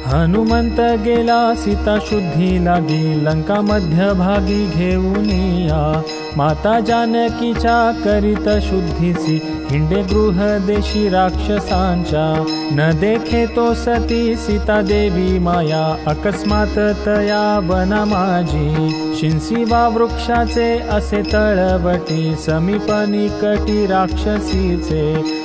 हनुमंत गेला सीता शुद्धी लागी, लंका मध्यभागी घेऊन या। माता जानकीच्या करीत शुद्धीसी, हिंडे गृह देशी राक्षसांच्या। न देखे तो सती सीता देवी माया, अकस्मात तया वना माझी। शिंसी वा वृक्षाचे असे तळवटी, समीप निकटी राक्षसीचे।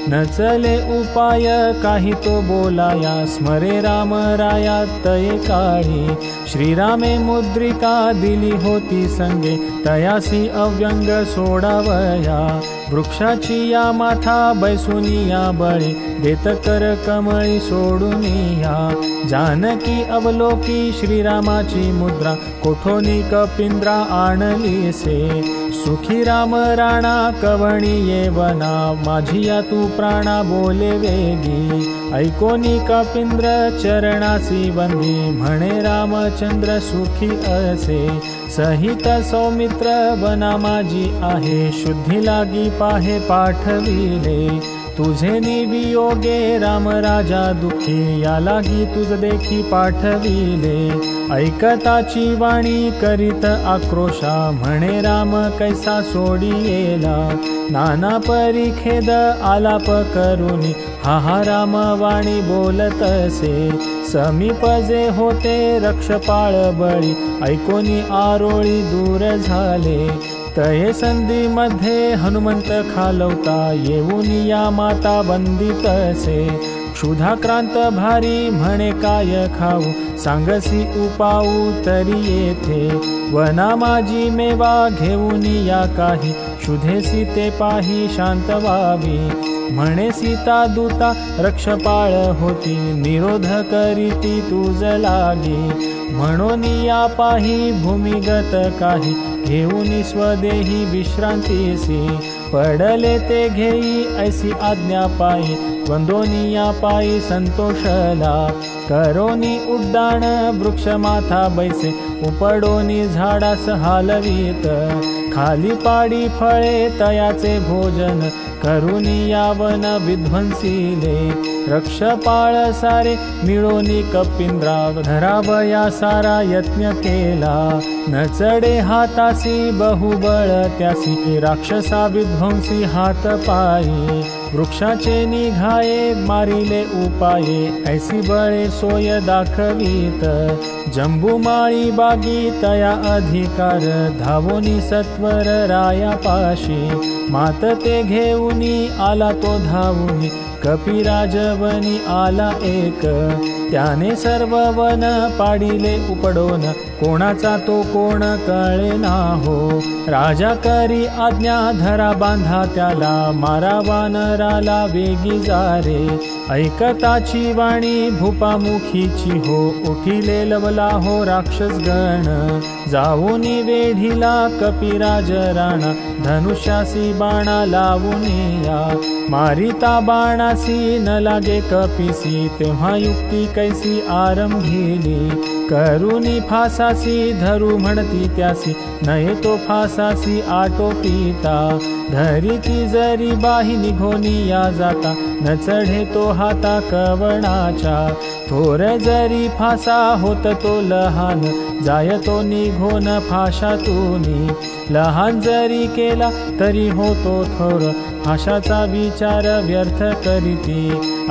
न चले उपाय काही तो बोलाया, स्मरे राम राया तये काळी। श्रीरामे मुद्रिका दिली होती संगे, तयासी अव्यंग सोडावया। वृक्षाची या माथा बैसुनी या बळी, देत कर कमळी सोडून या। जानकी अवलोकी श्रीरामाची मुद्रा, कोठोनी कपिंद्रा आणली से। सुखी राम राणा कवणी येवना, माझी या तू प्राणा बोले वेगी। ऐकोनी कपिंद्र चरणासी वंदी, म्हणे रामचंद्र सुखी असे। सहित सौमित्र वना माझी आहे, शुद्धी लागी पाहे पाठविले। तुझे निवियोगे राम राजा दुखी, या लागी तुझ देखी पाठविले। ऐकताची वाणी करीत आक्रोशा, म्हणे राम कैसा सोडियेला। नाना परी खेद आलाप करुनी, हा राम वाणी बोलतसे। समीप जे होते रक्षपाळ बळी, ऐकोनी आरोळी दूर झाले। तये संधी मध्ये हनुमंत खालवता, येऊन या माता वंदितसे। क्षुधाक्रांत भारी म्हणे काय खाऊ, सांगसी उपाऊ तरी येथे। वना माझी मेवा घेऊन या काही, शुधेसी ते पाही शांत व्हावी। म्हणे सीता दूता रक्षपाळ होती, निरोध करीती तुझ लागी। म्हणून या पाही भूमिगत काही, घेऊन स्वदेही विश्रांतीसी। पडले ते घेई ऐसी आज्ञा पायी, वंदोनिया पायी संतोषला। करोनी उड्डाण वृक्ष माथा बैसे, उपडोनी झाडास हालवीत। खाली पाडी फळे तयाचे भोजन, करुनी यावन विध्वंसीले। रक्षपाळ सारे मिळोनी कपिंद्रा, धरावया सारा यत्न केला। न चढे हातासी बहुबळ त्यासी, राक्षसा विध्वंसी हात पायी। वृक्षाचे निघाये मारिले उपाये, ऐसी बळे सोय दाखवीत। जंबुमाळी बागी तया अधिकार, धावोनी सत्वर राया पाशी। मात ते घेऊनी आला तो धावूनी, कपिराजवनी आला एक। त्याने सर्व वन पाडिले उपडोन, कोणाचा तो कोण कळे ना हो। राजा करी आज्ञा धरा बांधा त्याला, मारा वानराला वेगी जारे। ऐकताची वाणी भूपामुखीची हो, उठिले लवला हो राक्षस गण। जाऊनी वेढीला कपिराज राणा, धनुष्यासी बाणा लावून या। मारिता बाणासी न लागे कपिसी, तेव्हा युक्ती कैसी आरंभिली। करुनी फासासी धरू म्हणती त्यासी, नये तो फासासी आटोपिता। धरिती जरी बाही निघोनी या जाता, न चढे तो हाता कवणाच्या। थोर जरी फासा होत तो लहान, जाय तो निघोन फाशातूनी। लहान जरी केला तरी होतो थोर, फाशाचा विचार व्यर्थ करीती।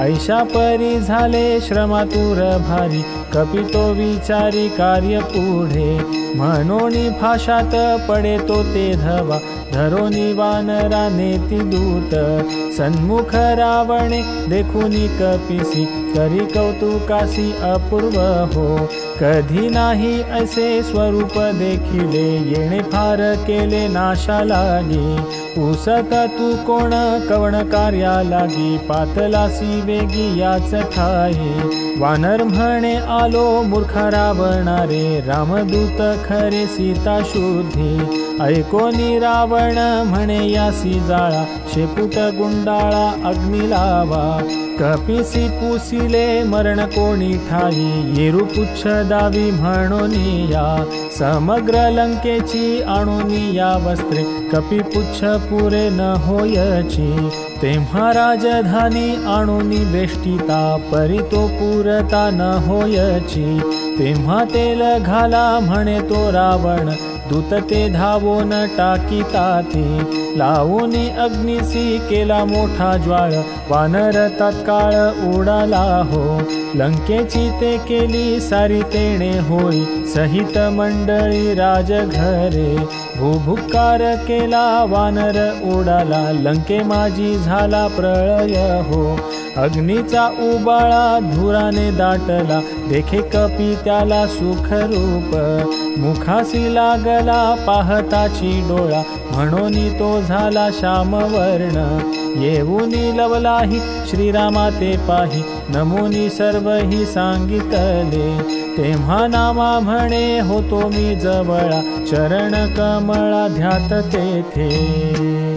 ऐशा परी झाले श्रमातूर भारी, कपितो विचारी कार्य पुढे। म्हणोनी फाशात पडे तो ते धवा, धरोनी वानरा नेती दूत। सन्मुख रावणे देखुनी कपिसी, करी कौतुकासी अपूर्व हो। कधी नाही ऐसे स्वरूप देखिले, येणे फार केले नाशा लागी। पुसत तू कोण कवण कार्या लागी, पातलासी वेगी याच ठाई। वानर म्हणे आलो मूर्ख रावणारे, रामदूत खरे सीता शुद्धी। ऐकोनी रावण म्हणे यासी जाळा, शेपूट गुंडाळा अग्नी लावा। कपिसी पुसिले मरण कोणी ठाई, येरू पुच्छ दावी म्हणूनी या। समग्र लंकेची आणूनी या वस्त्रे, कपी पुच्छ पुरे न होयची। तेव्हा राजधानी आणूनी बेष्टिता, परी तो पुरता न होयची। तेव्हा तेल घाला म्हणे तो रावण, दूत ते धावून टाकीता ते। लावूनी अग्निसी केला मोठा ज्वाळ, वानर तत्काळ उडाला हो। लंकेची ते केली सारी तेणे होई, सहित मंडळी राजघरे। भूभुकार केला वानर उडाला, लंके माझी झाला प्रळय हो। अग्नीचा उबाळा धुराने दाटला, देखे कपी त्याला सुखरूप। मुखासी लागला पाहताची डोळा, म्हणून तो झाला श्यामवर्ण। येऊनी लवलाही श्रीरामा ते पाही, नमुनी सर्वही सांगितले। तेव्हा नामा म्हणे होतो मी जवळा, चरण कमळा ध्यात तेथे।